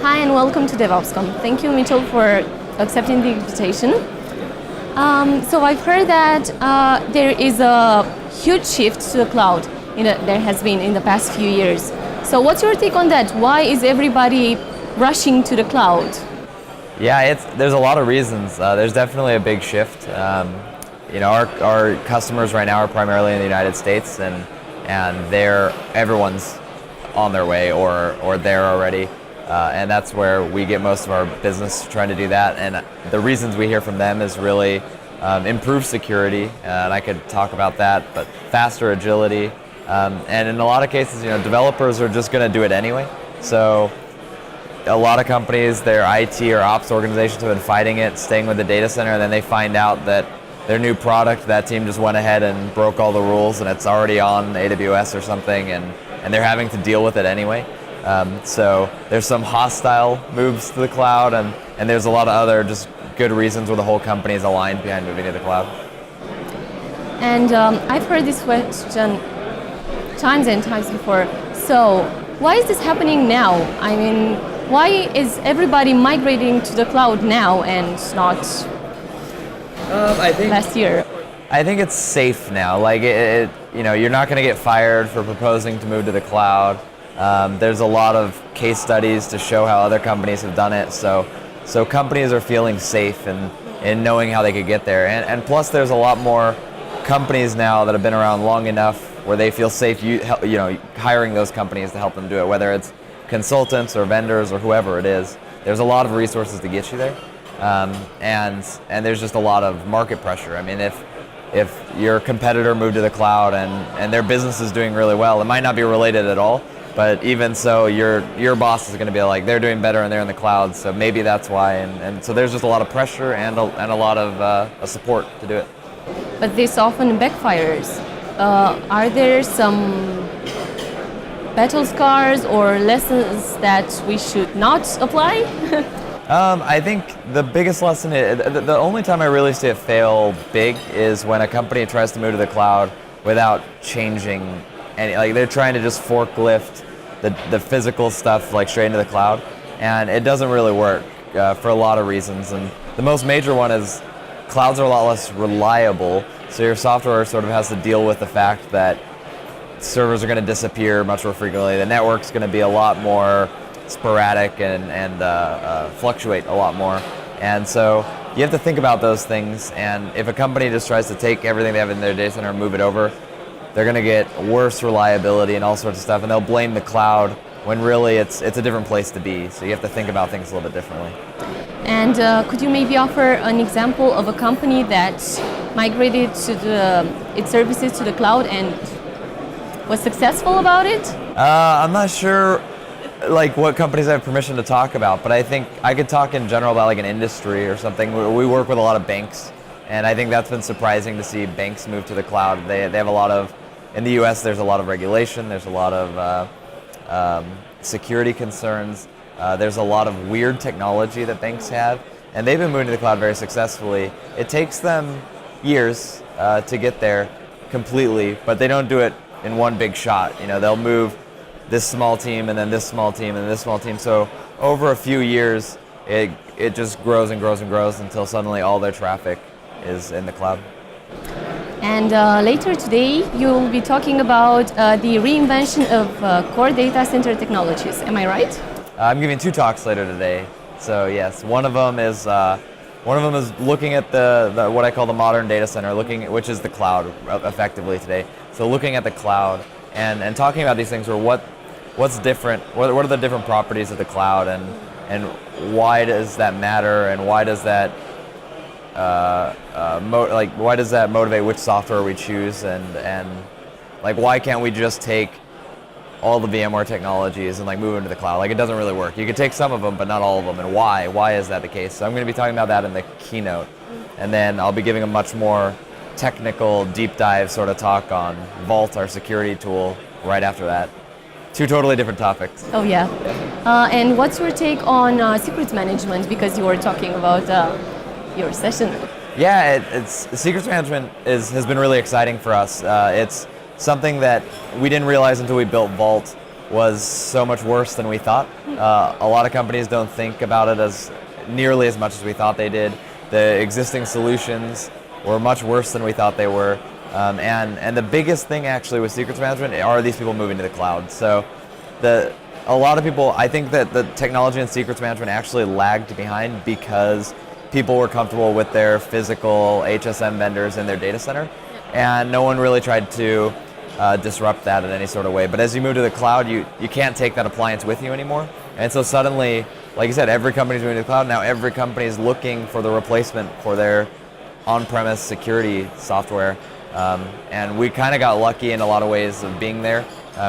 Hi and welcome to DevOpsCon. Thank you, Mitchell, for accepting the invitation. So I've heard that there is a huge shift to the cloud. There has been in the past few years. So what's your take on that? Why is everybody rushing to the cloud? Yeah, there's a lot of reasons. There's definitely a big shift. Our customers right now are primarily in the United States, and everyone's on their way or there already. And that's where we get most of our business, trying to do that. And the reasons we hear from them is really improved security, and I could talk about that, but faster agility. And in a lot of cases, developers are just going to do it anyway. So a lot of companies, their IT or ops organizations have been fighting it, staying with the data center, and then they find out that their new product, that team just went ahead and broke all the rules, and it's already on AWS or something, and they're having to deal with it anyway. So there's some hostile moves to the cloud, and there's a lot of other just good reasons where the whole company is aligned behind moving to the cloud. And I've heard this question times and times before. So why is this happening now? I mean, why is everybody migrating to the cloud now and not last year? I think it's safe now. Like you're not going to get fired for proposing to move to the cloud. There's a lot of case studies to show how other companies have done it. So companies are feeling safe in knowing how they could get there. And plus, there's a lot more companies now that have been around long enough where they feel safe, hiring those companies to help them do it, whether it's consultants or vendors or whoever it is. There's a lot of resources to get you there, and there's just a lot of market pressure. I mean, if your competitor moved to the cloud and their business is doing really well, it might not be related at all, but even so, your boss is going to be like, they're doing better and they're in the cloud, so maybe that's why. And so there's just a lot of pressure and a lot of support to do it. But this often backfires. Are there some battle scars or lessons that we should not apply? I think the biggest lesson is, the only time I really see it fail big is when a company tries to move to the cloud without changing any, like they're trying to just forklift the physical stuff like straight into the cloud, and it doesn't really work for a lot of reasons. And the most major one is clouds are a lot less reliable, so your software sort of has to deal with the fact that servers are going to disappear much more frequently. The network's going to be a lot more sporadic and fluctuate a lot more. And so you have to think about those things, and if a company just tries to take everything they have in their data center and move it over, they're going to get worse reliability and all sorts of stuff, and they'll blame the cloud when really it's a different place to be. So you have to think about things a little bit differently. And could you maybe offer an example of a company that migrated its services to the cloud and was successful about it? I'm not sure what companies I have permission to talk about, but I think I could talk in general about like an industry or something. We work with a lot of banks, and I think that's been surprising to see banks move to the cloud. They have a lot of, in the US there's a lot of regulation, there's a lot of security concerns, there's a lot of weird technology that banks have, and they've been moving to the cloud very successfully. It takes them years to get there completely, but they don't do it in one big shot. They'll move this small team and then this small team and this small team. So over a few years, it just grows and grows and grows until suddenly all their traffic is in the cloud. And later today, you'll be talking about the reinvention of core data center technologies. Am I right? I'm giving 2 talks later today. So yes, one of them is looking at the what I call the modern data center, which is the cloud effectively today. So looking at the cloud and talking about these things, or what's different, what are the different properties of the cloud, and why does that matter, and why does that why does that motivate which software we choose, and why can't we just take all the VMware technologies and move them to the cloud? It doesn't really work. You can take some of them, but not all of them, and why? Why is that the case? So I'm going to be talking about that in the keynote, and then I'll be giving a much more technical, deep dive sort of talk on Vault, our security tool, right after that. 2 totally different topics. Oh yeah. And what's your take on secrets management? Because you were talking about your session. Yeah, secrets management has been really exciting for us. It's something that we didn't realize until we built Vault, was so much worse than we thought. A lot of companies don't think about it as nearly as much as we thought they did. The existing solutions were much worse than we thought they were. And the biggest thing actually with secrets management are these people moving to the cloud. So a lot of people, I think that the technology and secrets management actually lagged behind because people were comfortable with their physical HSM vendors in their data center, and no one really tried to disrupt that in any sort of way. But as you move to the cloud, you can't take that appliance with you anymore. And so suddenly, like you said, every company's moving to the cloud. Now every company is looking for the replacement for their on-premise security software. And we kind of got lucky in a lot of ways of being there.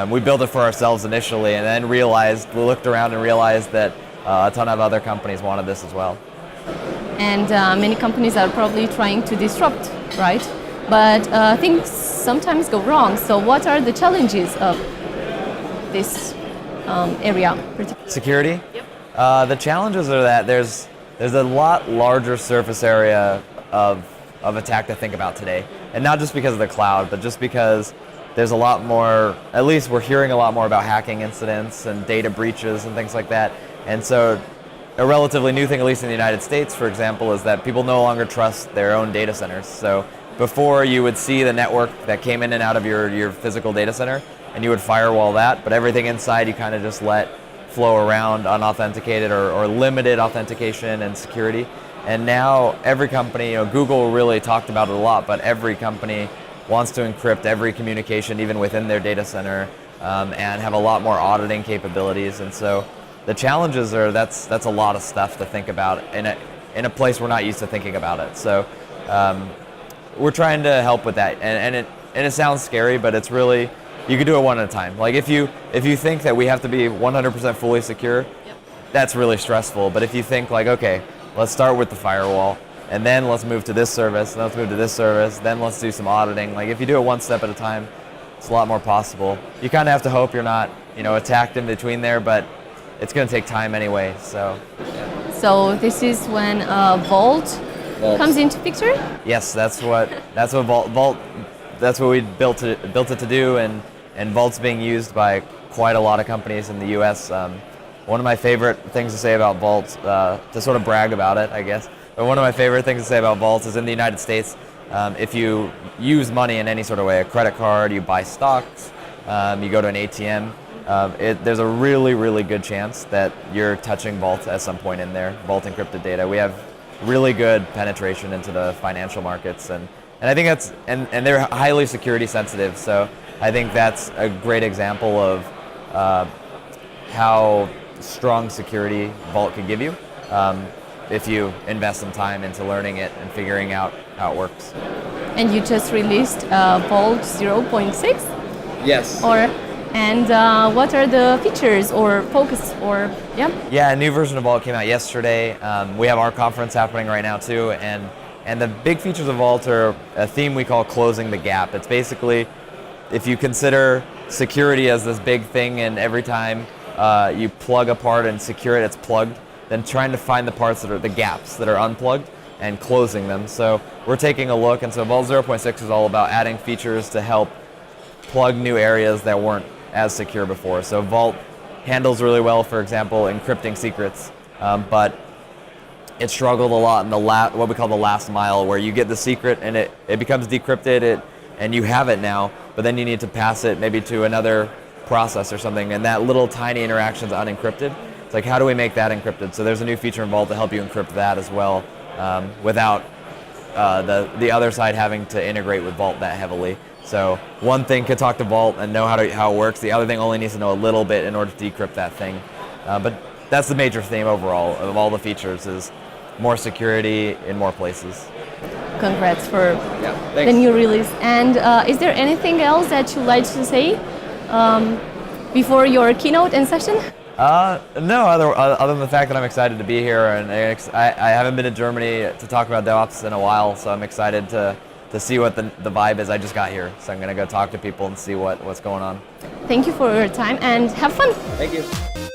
We built it for ourselves initially, and then we looked around and realized that a ton of other companies wanted this as well. And many companies are probably trying to disrupt, right? But things sometimes go wrong. So what are the challenges of this area? Security? Yep. The challenges are that there's a lot larger surface area of attack to think about today. And not just because of the cloud, but just because there's a lot more, at least we're hearing a lot more about hacking incidents and data breaches and things like that. And so a relatively new thing, at least in the United States, for example, is that people no longer trust their own data centers. So before you would see the network that came in and out of your physical data center, and you would firewall that, but everything inside you kind of just let flow around unauthenticated or limited authentication and security. And now every company, Google really talked about it a lot, but every company wants to encrypt every communication even within their data center and have a lot more auditing capabilities. And so the challenges are that's a lot of stuff to think about in a place we're not used to thinking about it. So we're trying to help with that, and it sounds scary, but it's really, you can do it one at a time. Like if you think that we have to be 100% fully secure, that's really stressful. But if you think like, okay, let's start with the firewall, and then let's move to this service, and let's move to this service, then let's do some auditing. Like if you do it one step at a time, it's a lot more possible. You kind of have to hope you're not, attacked in between there, but it's going to take time anyway. So this is when Vault comes into picture? Yes, that's what Vault. That's what we built it to do, and Vault's being used by quite a lot of companies in the U.S. One of my favorite things to say about Vault, to sort of brag about it, I guess, but one of my favorite things to say about Vault is in the United States, if you use money in any sort of way, a credit card, you buy stocks, you go to an ATM, there's a really, really good chance that you're touching Vault at some point in there, Vault encrypted data. We have really good penetration into the financial markets, and I think that's, and they're highly security sensitive, so I think that's a great example of how strong security Vault can give you if you invest some time into learning it and figuring out how it works. And you just released Vault 0.6? Yes. And what are the features or focus or, Yeah, a new version of Vault came out yesterday. We have our conference happening right now too, and the big features of Vault are a theme we call closing the gap. It's basically, if you consider security as this big thing, and every time you plug a part and secure it, it's plugged, then trying to find the parts that are the gaps that are unplugged and closing them. So we're taking a look, and so Vault 0.6 is all about adding features to help plug new areas that weren't as secure before. So Vault handles really well, for example, encrypting secrets, but it struggled a lot in what we call the last mile, where you get the secret and it becomes decrypted, and you have it now, but then you need to pass it maybe to another process or something, and that little tiny interaction is unencrypted. It's like, how do we make that encrypted? So there's a new feature in Vault to help you encrypt that as well, without the other side having to integrate with Vault that heavily. So one thing could talk to Vault and know how it works. The other thing only needs to know a little bit in order to decrypt that thing. But that's the major theme overall of all the features, is more security in more places. Congrats for the new release. And is there anything else that you'd like to say before your keynote and session? No, other than the fact that I'm excited to be here, and I haven't been to Germany to talk about DevOps in a while, so I'm excited to see what the vibe is. I just got here, so I'm going to go talk to people and see what's going on. Thank you for your time, and have fun. Thank you.